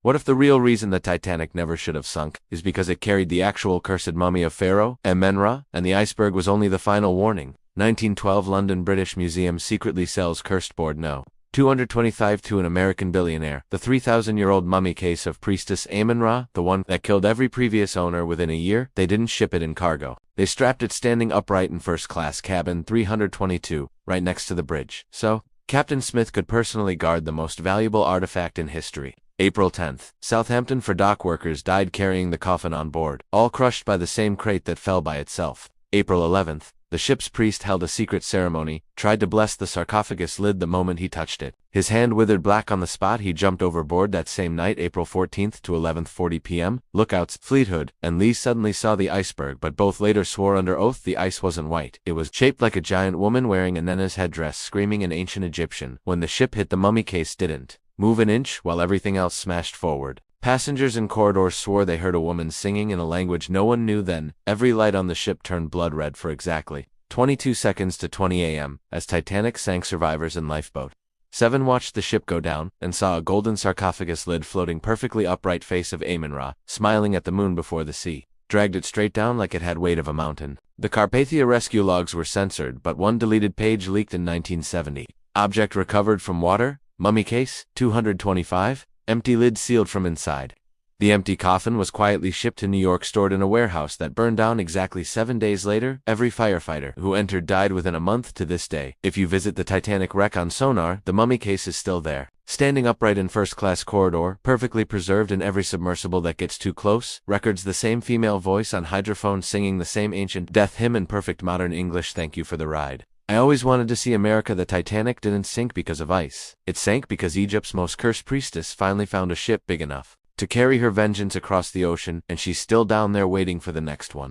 What if the real reason the Titanic never should have sunk is because it carried the actual cursed mummy of Pharaoh, Amenra, and the iceberg was only the final warning? 1912 London British Museum secretly sells cursed board No. 225 to an American billionaire. The 3,000-year-old mummy case of priestess Amun-Ra, the one that killed every previous owner within a year, they didn't ship it in cargo. They strapped it standing upright in first-class cabin 322, right next to the bridge. So, Captain Smith could personally guard the most valuable artifact in history. April 10th, Southampton for dock workers died carrying the coffin on board, all crushed by the same crate that fell by itself. April 11th, the ship's priest held a secret ceremony, tried to bless the sarcophagus lid the moment he touched it. His hand withered black on the spot. He jumped overboard that same night, April 14th to 11:40 p.m. Lookouts, Fleetwood, and Lee suddenly saw the iceberg, but both later swore under oath the ice wasn't white. It was shaped like a giant woman wearing a Nena's headdress screaming in ancient Egyptian. When the ship hit, the mummy case didn't move an inch while everything else smashed forward. Passengers in corridors swore they heard a woman singing in a language no one knew then. Every light on the ship turned blood red for exactly 22 seconds to 20 a.m. as Titanic sank. Survivors in lifeboat 7 watched the ship go down and saw a golden sarcophagus lid floating perfectly upright face of Amun-Ra, smiling at the moon before the sea dragged it straight down like it had weight of a mountain. The Carpathia rescue logs were censored, but one deleted page leaked in 1970. Object recovered from water, mummy case, 225, empty lid sealed from inside. The empty coffin was quietly shipped to New York, stored in a warehouse that burned down exactly 7 days later. Every firefighter who entered died within a month. To this day, if you visit the Titanic wreck on sonar, the mummy case is still there, standing upright in first-class corridor, perfectly preserved. In every submersible that gets too close, records the same female voice on hydrophone singing the same ancient death hymn in perfect modern English. Thank you for the ride. I always wanted to see America. The Titanic didn't sink because of ice. It sank because Egypt's most cursed priestess finally found a ship big enough to carry her vengeance across the ocean, and she's still down there waiting for the next one.